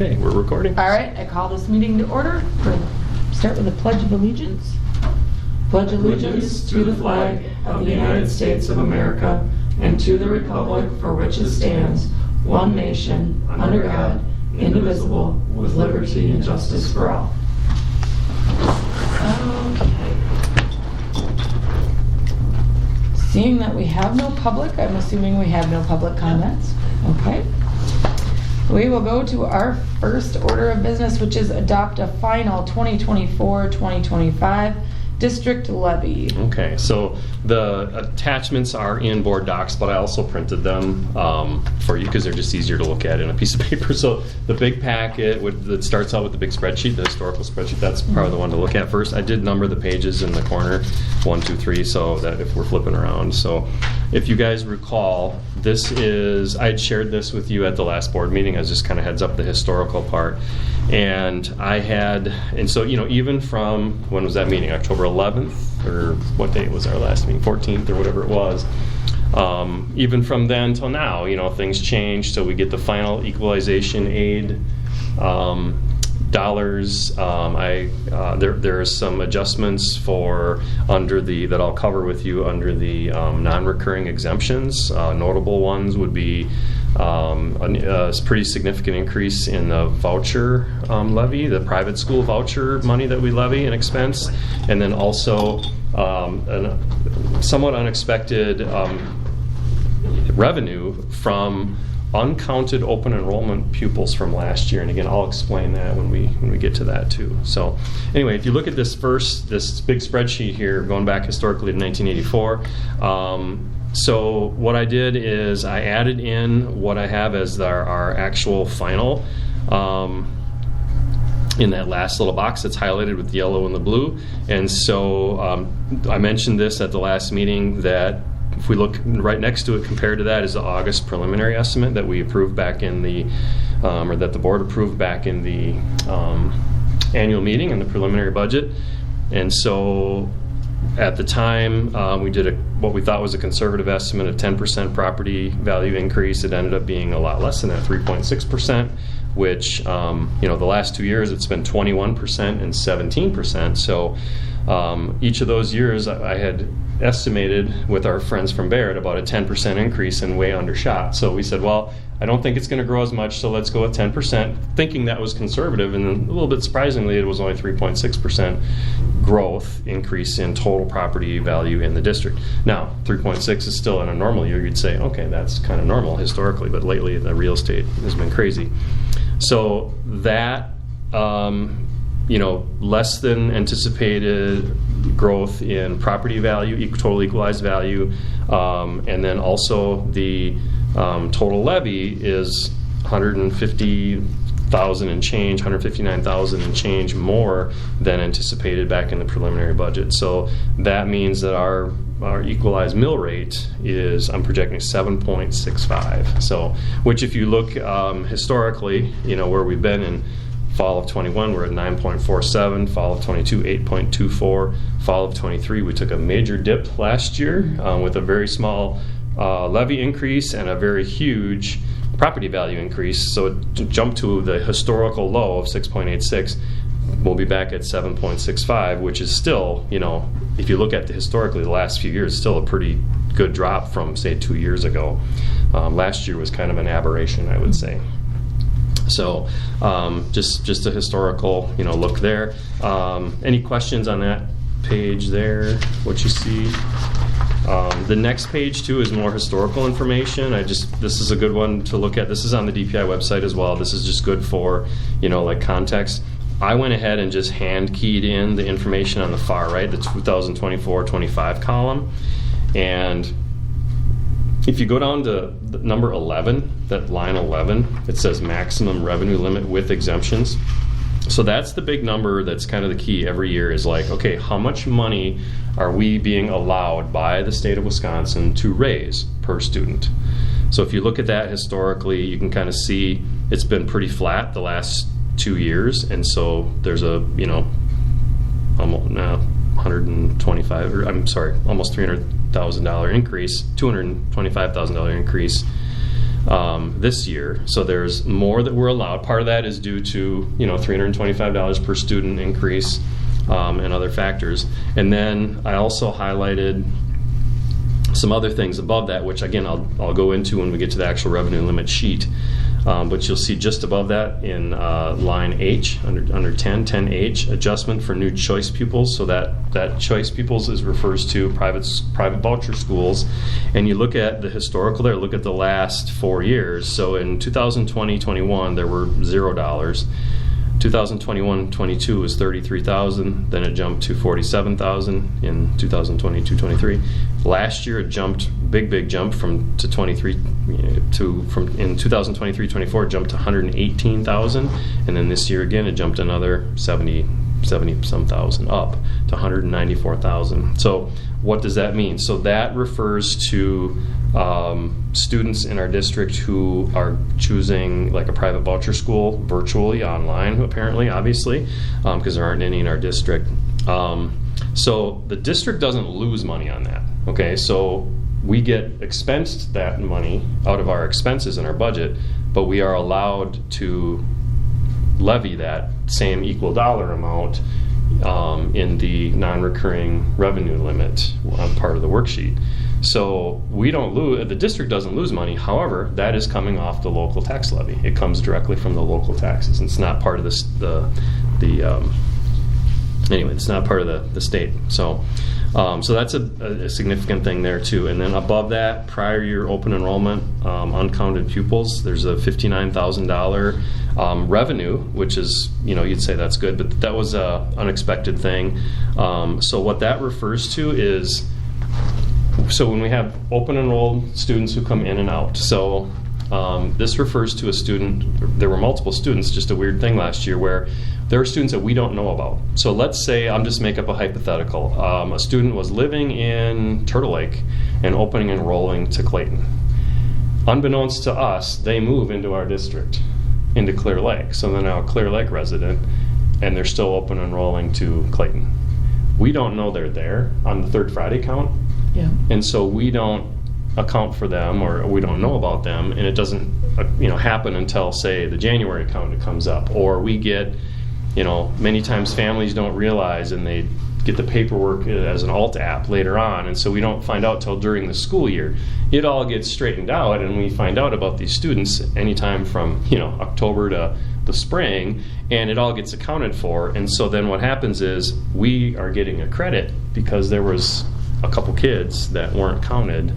Okay, we're recording. All right, I call this meeting to order. We'll start with the Pledge of Allegiance. Pledge allegiance to the flag of the United States of America and to the republic for which it stands, one nation, under God, indivisible, with liberty and justice for all. Okay. Seeing that we have no public, I'm assuming we have no public comments. Okay. We will go to our first order of business, which is adopt a final 2024-2025 district levy. Okay, so the attachments are in board docs, but I also printed them for you because they're just easier to look at in a piece of paper. So the big packet that starts out with the big spreadsheet, the historical spreadsheet, that's probably the one to look at first. I did number the pages in the corner, 1, 2, 3, so that if we're flipping around. So if you guys recall, this is, I had shared this with you at the last board meeting. I was just kind of heads up the historical part. And so, even from, when was that meeting? October 11th? Or what date was our last meeting? 14th or whatever it was. Even from then till now, things change. So we get the final equalization aid dollars. There are some adjustments that I'll cover with you under the non-recurring exemptions. Notable ones would be a pretty significant increase in the voucher levy, the private school voucher money that we levy and expense, and then also a somewhat unexpected revenue from uncounted open enrollment pupils from last year. And again, I'll explain that when we get to that too. So anyway, if you look at this big spreadsheet here, going back historically to 1984, so what I did is I added in what I have as our actual final in that last little box that's highlighted with the yellow and the blue. And so I mentioned this at the last meeting that if we look right next to it, compared to that is the August preliminary estimate that we approved back in the, or that the board approved back in the annual meeting in the preliminary budget. And so at the time, we did what we thought was a conservative estimate of 10% property value increase. It ended up being a lot less than that, 3.6%, which, the last 2 years it's been 21% and 17%. So each of those years I had estimated with our friends from Barrett about a 10% increase and way undershot. So we said, well, I don't think it's going to grow as much, so let's go with 10%, thinking that was conservative. And then a little bit surprisingly, it was only 3.6% growth increase in total property value in the district. Now, 3.6 is still in a normal year. You'd say, okay, that's kind of normal historically, but lately the real estate has been crazy. So that, less than anticipated growth in property value, total equalized value, and then also the total levy is $150,000 and change, $159,000 and change more than anticipated back in the preliminary budget. So that means that our equalized mill rate is, I'm projecting 7.65. So, which if you look historically, where we've been in fall of 21, we're at 9.47. Fall of 22, 8.24. Fall of 23, we took a major dip last year with a very small levy increase and a very huge property value increase. So it jumped to the historical low of 6.86. We'll be back at 7.65, which is still, if you look at historically the last few years, still a pretty good drop from, say, 2 years ago. Last year was kind of an aberration, I would say. So just a historical, look there. Any questions on that page there, what you see? The next page too is more historical information. This is a good one to look at. This is on the DPI website as well. This is just good for, like context. I went ahead and just hand keyed in the information on the far right, the 2024-25 column. And if you go down to number 11, that line 11, it says maximum revenue limit with exemptions. So that's the big number that's kind of the key every year is like, okay, how much money are we being allowed by the state of Wisconsin to raise per student? So if you look at that historically, you can kind of see it's been pretty flat the last 2 years. And so there's almost $125, almost $300,000 increase, $225,000 increase this year. So there's more that we're allowed. Part of that is due to $325 per student increase and other factors. And then I also highlighted some other things above that, which again I'll go into when we get to the actual revenue limit sheet. But you'll see just above that in line H, under 10H, adjustment for new choice pupils. So that choice pupils refers to private voucher schools. And you look at the historical there, look at the last 4 years. So in 2020-21, there were $0. 2021-22 was $33,000. Then it jumped to $47,000 in 2022-23. Last year it jumped, big jump from 2023-24 jumped to $118,000, and then this year again it jumped another 70 some thousand up to $194,000. So what does that mean? So that refers to students in our district who are choosing like a private voucher school virtually online, apparently, obviously, because there aren't any in our district. So the district doesn't lose money on that. Okay, so we get expensed that money out of our expenses in our budget, but we are allowed to levy that same equal dollar amount in the non-recurring revenue limit on part of the worksheet. So we don't lose, the district doesn't lose money. However, that is coming off the local tax levy. It comes directly from the local taxes. It's not part of anyway, it's not part of the state. So that's a significant thing there too. And then above that, prior year open enrollment, uncounted pupils, there's a $59,000 revenue, which is, you'd say that's good, but that was a unexpected thing. So what that refers to is, so when we have open enrolled students who come in and out, so this refers to a student, there were multiple students, just a weird thing last year where there are students that we don't know about. So let's say, I'm just make up a hypothetical, a student was living in Turtle Lake and opening and enrolling to Clayton. Unbeknownst to us, they move into our district, into Clear Lake. So they're now a Clear Lake resident and they're still open and enrolling to Clayton. We don't know they're there on the third Friday count. Yeah. And so we don't account for them, or we don't know about them, and it doesn't happen until, say, the January count comes up. Or we get, many times families don't realize, and they get the paperwork as an alt app later on, and so we don't find out till during the school year. It all gets straightened out, and we find out about these students anytime from October to the spring, and it all gets accounted for. And so then what happens is we are getting a credit because there was a couple kids that weren't counted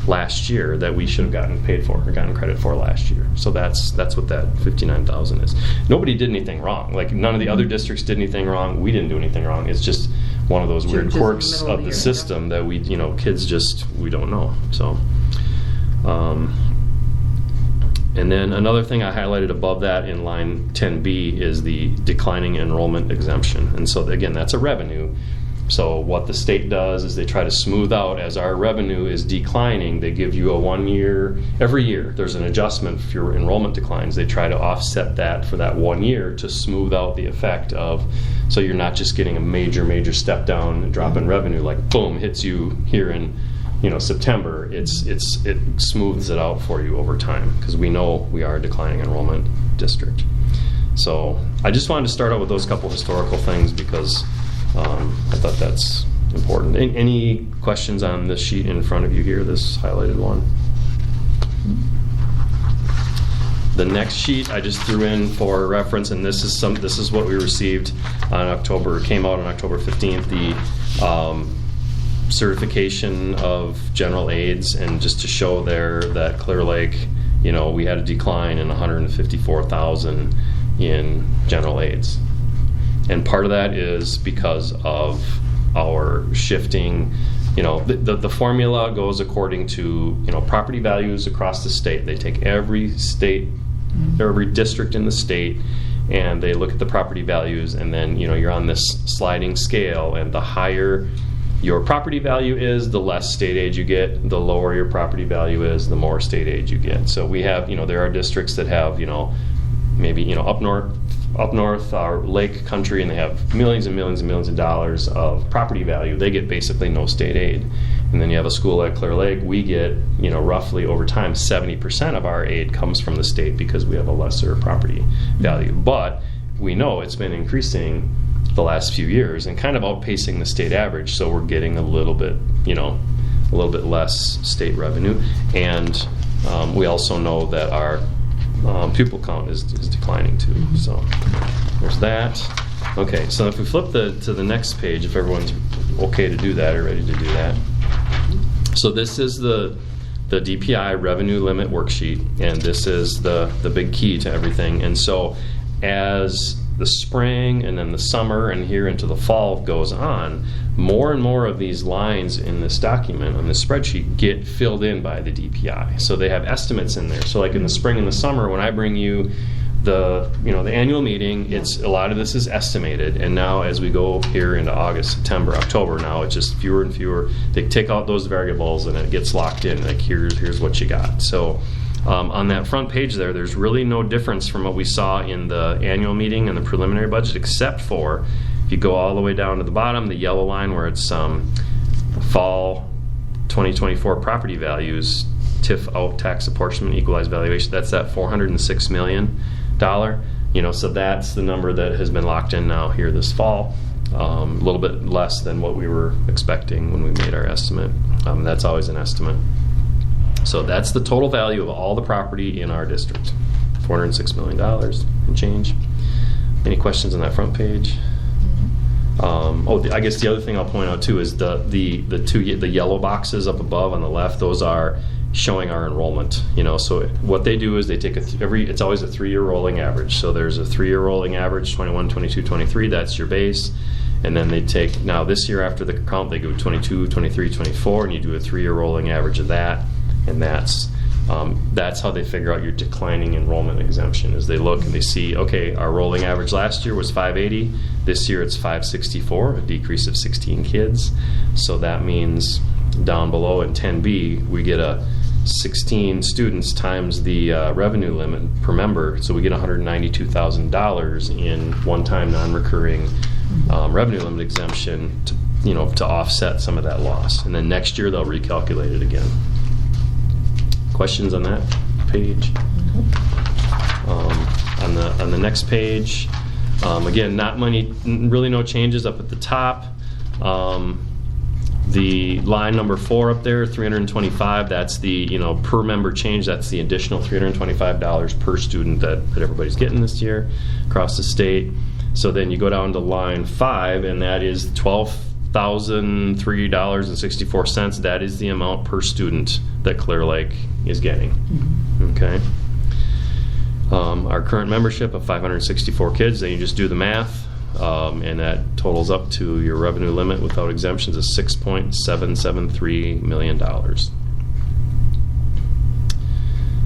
last year that we should have gotten paid for or gotten credit for last year. So that's what that $59,000 is. Nobody did anything wrong. Like, none of the other districts did anything wrong. We didn't do anything wrong. It's just one of those weird quirks of the system that we, kids just, we don't know. So, and then another thing I highlighted above that in line 10B is the declining enrollment exemption. And so again, that's a revenue. So what the state does is they try to smooth out as our revenue is declining. They give you a 1 year, every year there's an adjustment if your enrollment declines. They try to offset that for that 1 year to smooth out the effect of, so you're not just getting a major step down and drop in revenue, like boom, hits you here in September. It smooths it out for you over time, because we know we are a declining enrollment district. So I just wanted to start out with those couple historical things because I thought that's important. Any questions on this sheet in front of you here, this highlighted one? The next sheet I just threw in for reference, and this is what we received on came out on October 15th, the certification of general aids, and just to show there that Clear Lake, we had a decline in $154,000 in general aids. And part of that is because of our shifting, the formula goes according to, property values across the state. They take every district in the state, and they look at the property values, and then, you're on this sliding scale, and the higher your property value is, the less state aid you get. The lower your property value is, the more state aid you get. So we have, there are districts that have, maybe up north, our lake country, and they have millions and millions and millions of dollars of property value, they get basically no state aid. And then you have a school like Clear Lake, we get roughly over time 70% of our aid comes from the state because we have a lesser property value. But we know it's been increasing the last few years and kind of outpacing the state average, so we're getting a little bit less state revenue. And we also know that our pupil count is declining too. So there's that. Okay, so if we flip to the next page, if everyone's okay to do that or ready to do that. So this is the DPI revenue limit worksheet, and this is the big key to everything. And so as the spring and then the summer and here into the fall goes on, more and more of these lines in this document on this spreadsheet get filled in by the DPI. So they have estimates in there. So like in the spring and the summer, when I bring you the annual meeting, it's a lot of this is estimated, and now as we go here into August, September, October, now it's just fewer and fewer. They take out those variables and it gets locked in, like here's what you got. So on that front page there's really no difference from what we saw in the annual meeting and the preliminary budget, except for if you go all the way down to the bottom, the yellow line where it's fall 2024 property values, TIF out, tax apportionment, equalized valuation, that's that $406 million. So that's the number that has been locked in now here this fall. A little bit less than what we were expecting when we made our estimate. That's always an estimate. So that's the total value of all the property in our district, $406 million and change. Any questions on that front page? I guess the other thing I'll point out too is the yellow boxes up above on the left. Those are showing our enrollment. So what they do is they take it's always a 3-year rolling average. So there's a 3-year rolling average, 21, 22, 23. That's your base. And then they take, now this year after the count, they go 22, 23, 24, and you do a 3-year rolling average of that. And that's how they figure out your declining enrollment exemption, is they look and they see, okay, our rolling average last year was 580. This year it's 564, a decrease of 16 kids. So that means down below in 10B, we get a 16 students times the revenue limit per member. So we get $192,000 in one-time non-recurring revenue limit exemption to offset some of that loss. And then next year they'll recalculate it again. Questions on that page? On the next page, again, really no changes up at the top. The line number 4 up there, 325, that's the per member change. That's the additional $325 per student that everybody's getting this year across the state. So then you go down to line 5, and that is $12,003.64. That is the amount per student that Clear Lake is getting. Okay. Our current membership of 564 kids, then you just do the math, and that totals up to your revenue limit without exemptions of $6.773 million.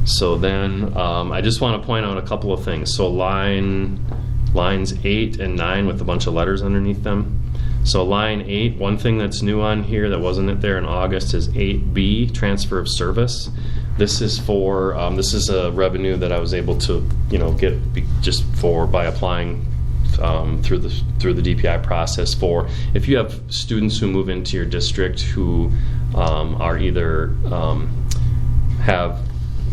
So then I just want to point out a couple of things. So lines 8 and 9 with a bunch of letters underneath them. So line 8, one thing that's new on here that wasn't there in August is 8B, transfer of service. This is for this is a revenue that I was able to get just by applying through the DPI process for if you have students who move into your district who are either have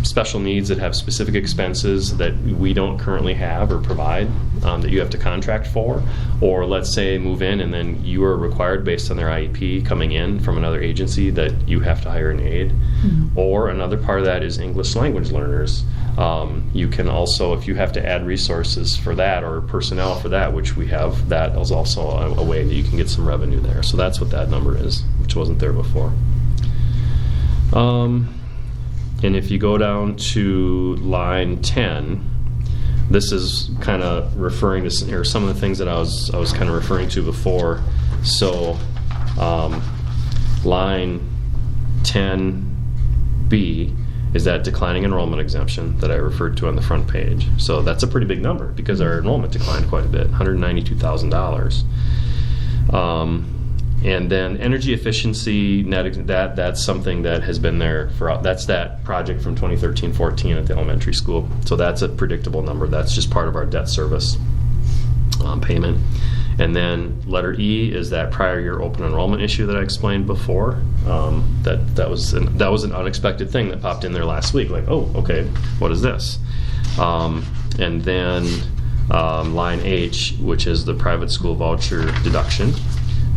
special needs that have specific expenses that we don't currently have or provide that you have to contract for, or let's say move in and then you are required based on their IEP coming in from another agency that you have to hire an aide. Or another part of that is English language learners. You can also, if you have to add resources for that or personnel for that, which we have, that is also a way that you can get some revenue there. So that's what that number is, which wasn't there before. And if you go down to line 10, this is kind of referring to some of the things that I was kind of referring to before. So line 10B is that declining enrollment exemption that I referred to on the front page. So that's a pretty big number because our enrollment declined quite a bit, $192,000. And then energy efficiency, that's something that has been there that's that project from 2013-14 at the elementary school. So that's a predictable number. That's just part of our debt service payment. And then letter E is that prior year open enrollment issue that I explained before. That was an unexpected thing that popped in there last week. Like, oh, okay, what is this? And then line H, which is the private school voucher deduction,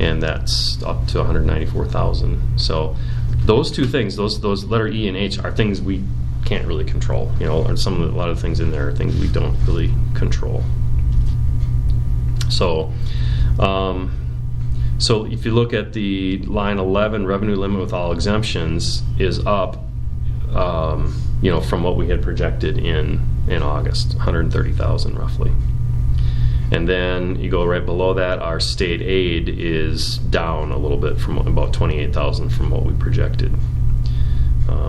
and that's up to $194,000. So those two things, those letter E and H, are things we can't really control. You know, or a lot of things in there are things we don't really control. So, so if you look at the line 11, revenue limit with all exemptions is up, from what we had projected in August, $130,000 roughly. And then you go right below that, our state aid is down a little bit from about $28,000 from what we projected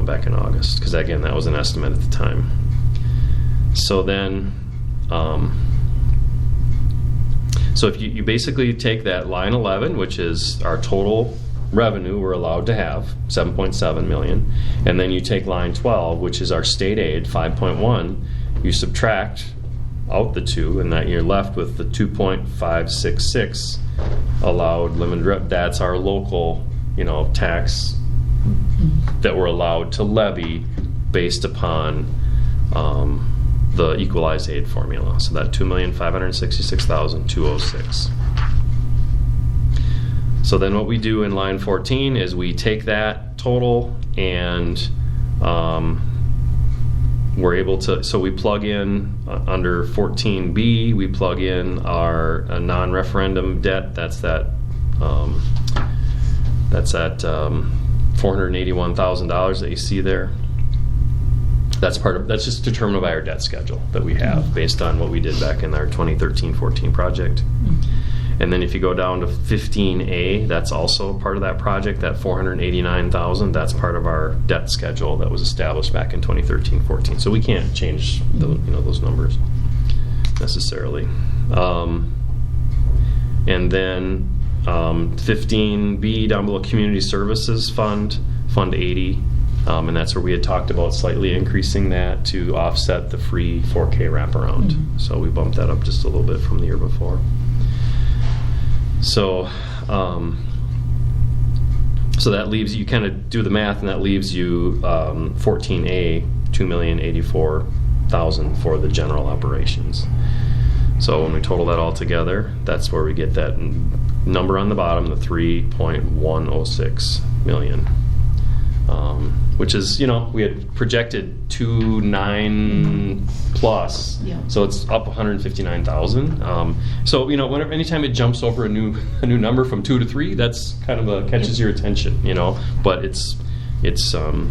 back in August, because again, that was an estimate at the time. So then, so if you basically take that line 11, which is our total revenue we're allowed to have, $7.7 million, and then you take line 12, which is our state aid, 5.1, you subtract out the two, and that you're left with the 2.566 allowed limited that's our local, tax that we're allowed to levy based upon the equalized aid formula. So that $2,566,206. So then what we do in line 14 is we take that total and we're able to, so we plug in under 14B, we plug in our non-referendum debt. That's that $481,000 that you see there. That's just determined by our debt schedule that we have based on what we did back in our 2013-14 project. And then if you go down to 15A, that's also part of that project, that $489,000, that's part of our debt schedule that was established back in 2013-14. So we can't change those numbers necessarily. And then 15B down below, Community Services Fund 80. And that's where we had talked about slightly increasing that to offset the free 4K wraparound. So we bumped that up just a little bit from the year before. So, so that leaves you, kind of do the math, and that leaves you 14A, $2,084,000 for the general operations. So when we total that all together, that's where we get that number on the bottom, the 3.106 million. Which is, we had projected 2.9 plus, so it's up 159,000. So anytime it jumps over a new number from 2 to 3, that's kind of catches your attention, But it's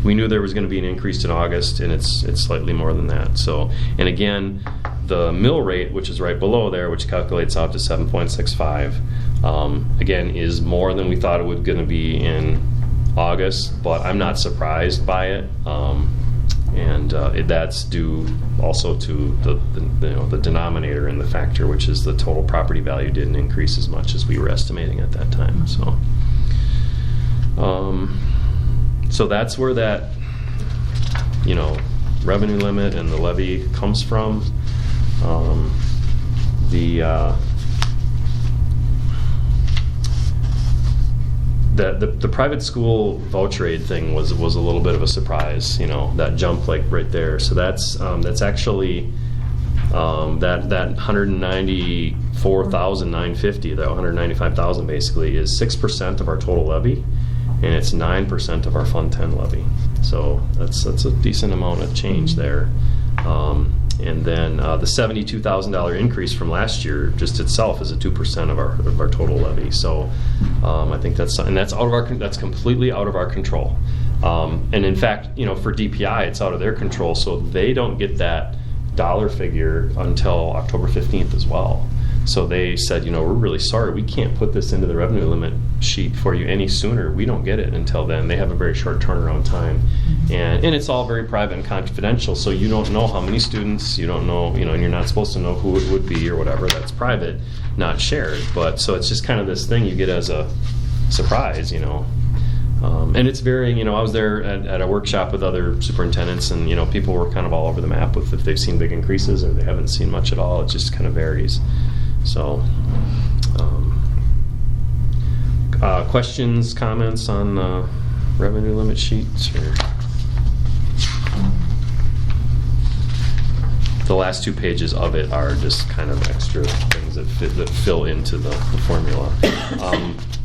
we knew there was going to be an increase in August, and it's slightly more than that. So, and again, the mill rate, which is right below there, which calculates out to 7.65, again is more than we thought it was going to be in August, but I'm not surprised by it, and that's due also to the denominator in the factor, which is the total property value didn't increase as much as we were estimating at that time. So, so that's where that revenue limit and the levy comes from. The private school voucher aid thing was a little bit of a surprise, that jump right there. So that's actually that 194,950, that 195,000 basically is 6% of our total levy, and it's 9% of our Fund 10 levy. So that's a decent amount of change there. And then the $72,000 increase from last year just itself is a 2% of our total levy. So I think that's completely out of our control. And in fact, for DPI, it's out of their control, so they don't get that dollar figure until October 15th as well. So they said, we're really sorry, we can't put this into the revenue limit sheet for you any sooner. We don't get it until then. They have a very short turnaround time. And it's all very private and confidential, so you don't know how many students, you don't know, and you're not supposed to know who it would be or whatever. That's private, not shared. But so it's just kind of this thing you get as a surprise, and it's very, I was there at a workshop with other superintendents, and people were kind of all over the map with if they've seen big increases or they haven't seen much at all. It just kind of varies. So questions, comments on the revenue limit sheets? Or the last 2 pages of it are just kind of extra things that fill into the formula.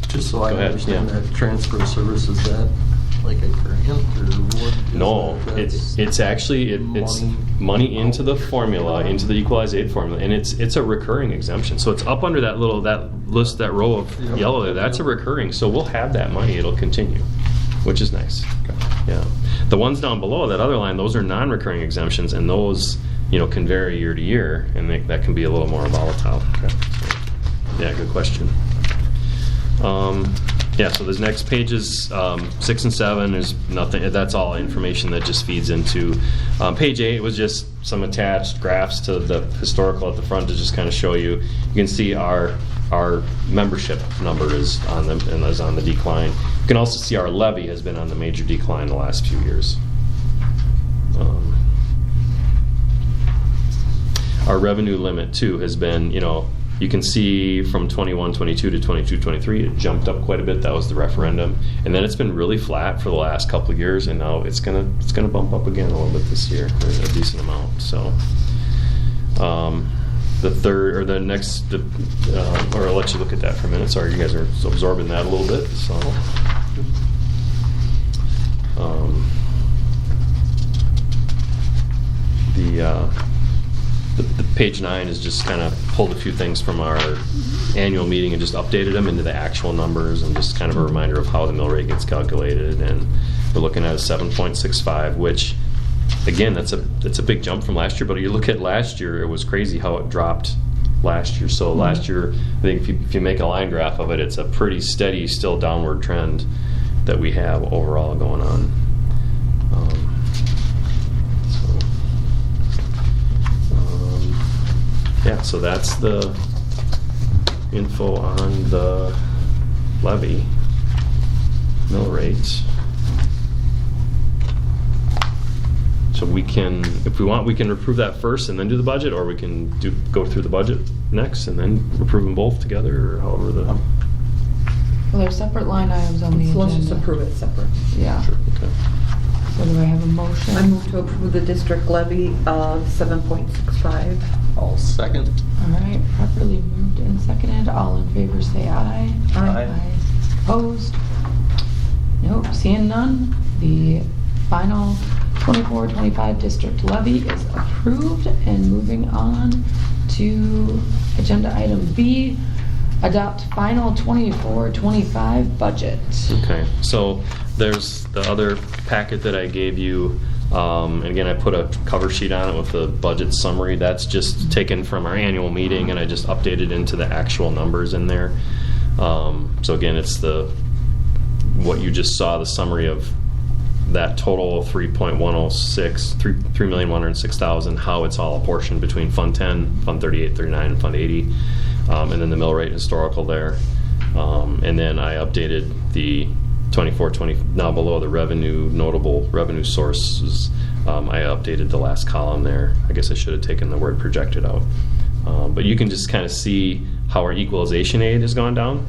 Just so I Go ahead, understand, yeah. that transfer service, is that like a grant or what? No, That's it's actually it's money into the formula, into the equalized aid formula, and it's a recurring exemption. So it's up under that list, that row of yellow there. That's a recurring. So we'll have that money. It'll continue, which is nice. Yeah. The ones down below that other line, those are non-recurring exemptions, and those can vary year to year, and that can be a little more volatile. Okay. So, yeah, good question. So the next pages 6 and 7 is nothing. That's all information that just feeds into page 8. Was just some attached graphs to the historical at the front to just kind of show you. You can see our membership number is on the decline. You can also see our levy has been on the major decline the last few years. Our revenue limit too has been, you can see from 21-22 to 22-23, it jumped up quite a bit. That was the referendum, and then it's been really flat for the last couple of years, and now it's gonna bump up again a little bit this year, a decent amount. So, the third or the next, or I'll let you look at that for a minute. Sorry, you guys are absorbing that a little bit. So, the page 9 is just kind of pulled a few things from our annual meeting and just updated them into the actual numbers, and just kind of a reminder of how the mill rate gets calculated. And we're looking at a 7.65, which again, that's a big jump from last year. But you look at last year, it was crazy how it dropped last year. So last year, I think if you make a line graph of it, it's a pretty steady, still downward trend that we have overall going on. So that's the info on the levy mill rate. So we can, if we want, we can approve that first and then do the budget, or we can go through the budget next and then approve them both together, or however the. Well, there's separate line items on the agenda. Let's just approve it separate. Yeah. Sure, okay. So do I have a motion? I move to approve the district levy of 7.65. I'll second. All right, properly moved and seconded. All in favor say aye. Aye. Opposed? Nope, seeing none. The final 24-25 district levy is approved. And moving on to agenda item B, adopt final 24-25 budget. Okay, so there's the other packet that I gave you. And again, I put a cover sheet on it with the budget summary. That's just taken from our annual meeting, and I just updated into the actual numbers in there. So again, it's what you just saw, the summary of that total 3,106,000, how it's all apportioned between Fund 10, Fund 38, 39, and Fund 80, and then the mill rate historical there. And then I updated the 24-20 now below the notable revenue sources. I updated the last column there. I guess I should have taken the word projected out. But you can just kind of see how our equalization aid has gone down,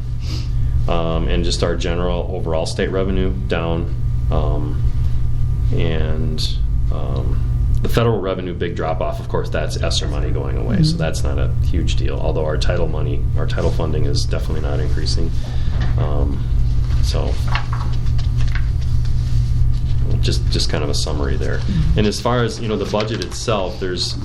and just our general overall state revenue down, and the federal revenue big drop off. Of course, that's ESSER money going away, so that's not a huge deal. Although our title funding is definitely not increasing. So just kind of a summary there. And as far as the budget itself, there's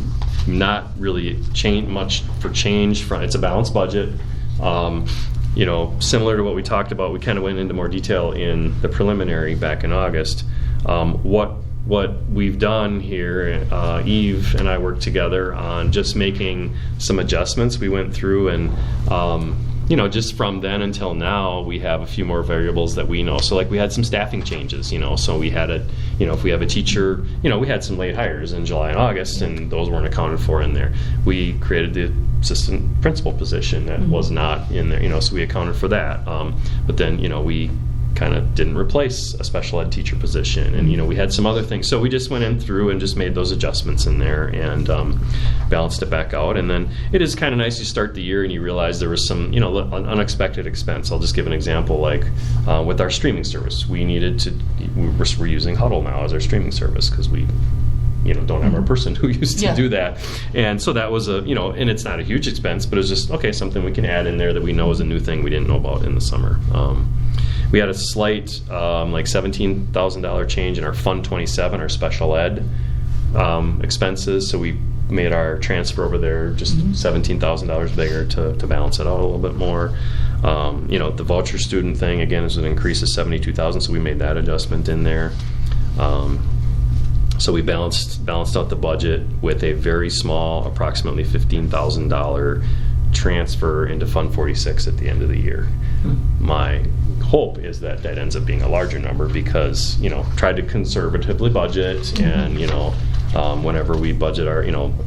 not really much for change. It's a balanced budget. Similar to what we talked about, we kind of went into more detail in the preliminary back in August. What we've done here, Eve and I worked together on just making some adjustments. We went through and just from then until now, we have a few more variables that we know. So like we had some staffing changes, so we had if we have a teacher, we had some late hires in July and August, and those weren't accounted for in there. We created the assistant principal position that was not in there, so we accounted for that. But then, we kind of didn't replace a special ed teacher position, and we had some other things, so we just went in through and just made those adjustments in there and balanced it back out. And then it is kind of nice, you start the year and you realize there was some unexpected expense. I'll just give an example, like with our streaming service, we're using Huddle now as our streaming service because we don't have our person who used to do that. And so that was and it's not a huge expense, but it's just something we can add in there that we know is a new thing we didn't know about in the summer. We had a slight, like $17,000 change in our Fund 27, our special ed expenses. So we made our transfer over there just $17,000 bigger to balance it out a little bit more. The voucher student thing, again, is an increase of $72,000, so we made that adjustment in there. So we balanced out the budget with a very small, approximately $15,000 transfer into Fund 46 at the end of the year. My hope is that ends up being a larger number because tried to conservatively budget, and whenever we budget our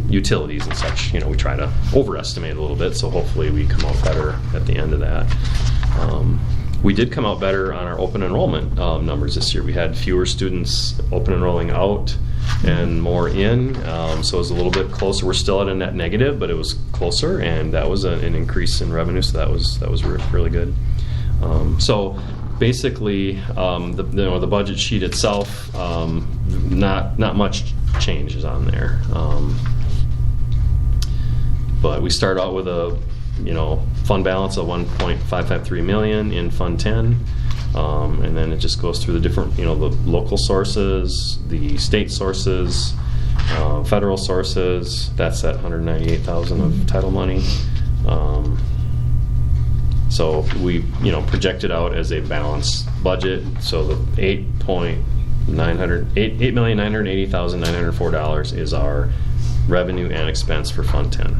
utilities and such, we try to overestimate a little bit, so hopefully we come out better at the end of that. We did come out better on our open enrollment numbers this year. We had fewer students open enrolling out and more in, so it was a little bit closer. We're still at a net negative, but it was closer, and that was an increase in revenue, so that was really good. So basically, the budget sheet itself, not much changes on there, but we start out with a fund balance of $1.553 million in Fund 10. And then it just goes through the different, the local sources, the state sources, federal sources. That's that $198,000 of title money. So we, projected out as a balanced budget. So the $8,980,904 is our revenue and expense for Fund 10.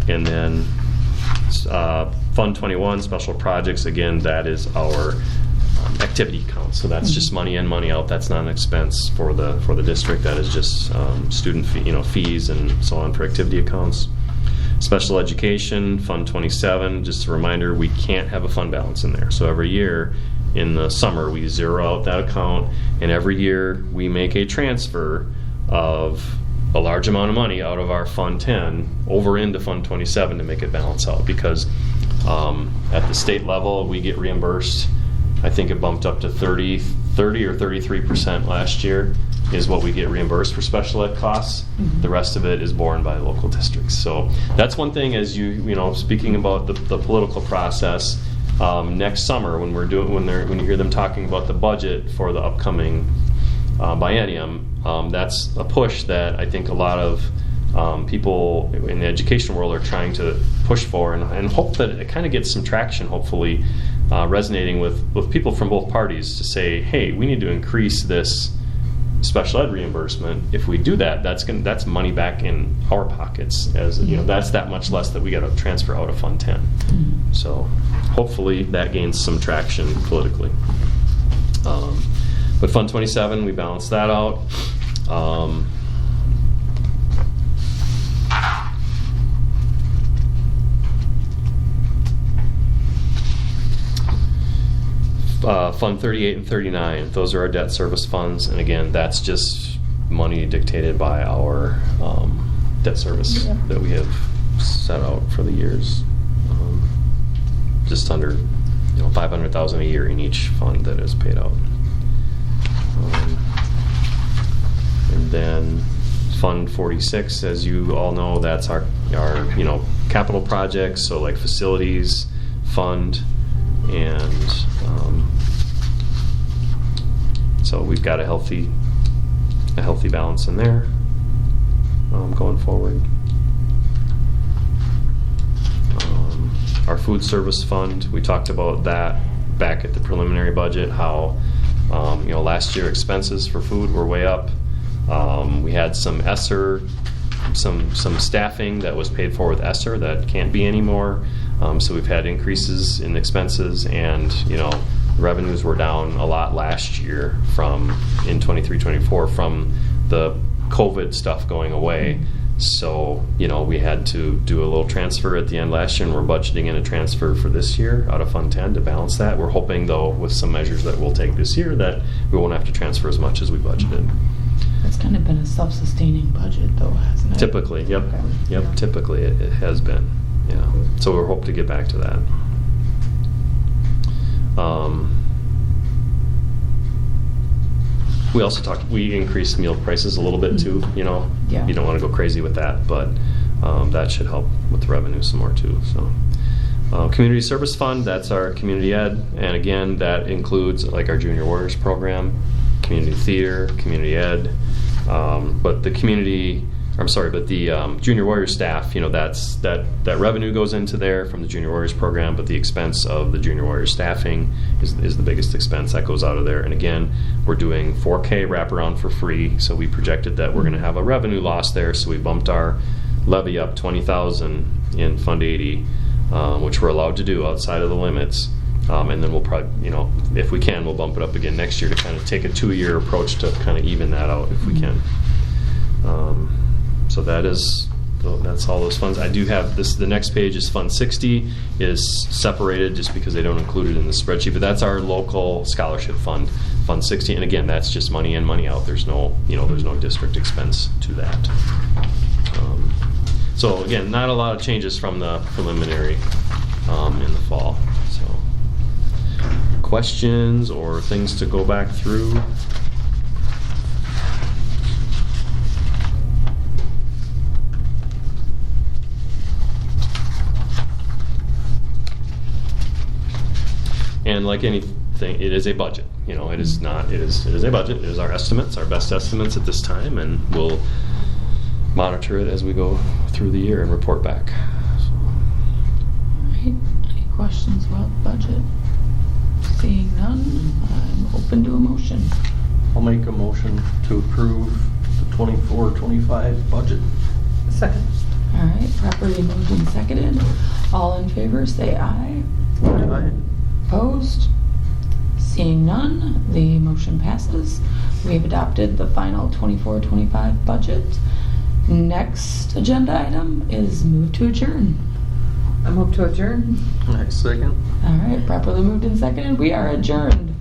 And then Fund 21, special projects, again, that is our activity account. So that's just money in, money out. That's not an expense for the district. That is just student fees and so on for activity accounts. Special education, Fund 27, just a reminder, we can't have a fund balance in there. So every year in the summer, we zero out that account, and every year we make a transfer of a large amount of money out of our Fund 10 over into Fund 27 to make it balance out, because at the state level we get reimbursed. I think it bumped up to 30 or 33% last year is what we get reimbursed for special ed costs. The rest of it is borne by local districts. So that's one thing, as speaking about the political process, next summer when you hear them talking about the budget for the upcoming biennium, that's a push that I think a lot of people in the education world are trying to push for, and hope that it kind of gets some traction, hopefully resonating with people from both parties, to say, hey, we need to increase this special ed reimbursement. If we do that, that's money back in our pockets, as that's that much less that we got to transfer out of Fund 10. So hopefully that gains some traction politically. But Fund 27, we balance that out. Fund 38 and 39, those are our debt service funds, and again, that's just money dictated by our debt service that we have set out for the years. Just under $500,000 a year in each fund that is paid out. And then Fund 46, as you all know, that's our capital projects, so like facilities fund, and so we've got a healthy balance in there going forward. Our food service fund, we talked about that back at the preliminary budget, how last year expenses for food were way up. We had some ESSER, some staffing that was paid for with ESSER that can't be anymore. So we've had increases in expenses, and revenues were down a lot last year in 23-24 from the COVID stuff going away. So, we had to do a little transfer at the end last year, and we're budgeting in a transfer for this year out of Fund 10 to balance that. We're hoping, though, with some measures that we'll take this year, that we won't have to transfer as much as we budgeted. It's kind of been a self-sustaining budget, though, hasn't it? Typically, yep. Okay. Yep, typically it has been. Yeah. So we hope to get back to that. We also we increased meal prices a little bit too, Yeah. You don't want to go crazy with that, but that should help with the revenue some more too. So, Community Service Fund, that's our community ed, and again, that includes like our Junior Warriors program, community theater, community ed, but the Junior Warriors staff, that revenue goes into there from the Junior Warriors program, but the expense of the Junior Warriors staffing is the biggest expense that goes out of there. And again, we're doing 4K wraparound for free, so we projected that we're going to have a revenue loss there, so we bumped our levy up $20,000 in Fund 80, which we're allowed to do outside of the limits. And then we'll probably, if we can, we'll bump it up again next year to kind of take a 2-year approach to kind of even that out if we can. So that's all those funds. I do have this. The next page is Fund 60 is separated just because they don't include it in the spreadsheet. But that's our local scholarship fund, Fund 60. And again, that's just money in, money out. There's no district expense to that. So again, not a lot of changes from the preliminary in the fall. So questions or things to go back through? And like anything, it is a budget. It is not. It is a budget. It is our estimates, our best estimates at this time, and we'll monitor it as we go through the year and report back. All right. Any questions about the budget? Seeing none, I'm open to a motion. I'll make a motion to approve the 24-25 budget. Second. All right. Properly moved and seconded. All in favor, say aye. Aye. Opposed? Seeing none, the motion passes. We have adopted the final 24-25 budget. Next agenda item is move to adjourn. I move to adjourn. Next second. All right, properly moved and seconded. We are adjourned.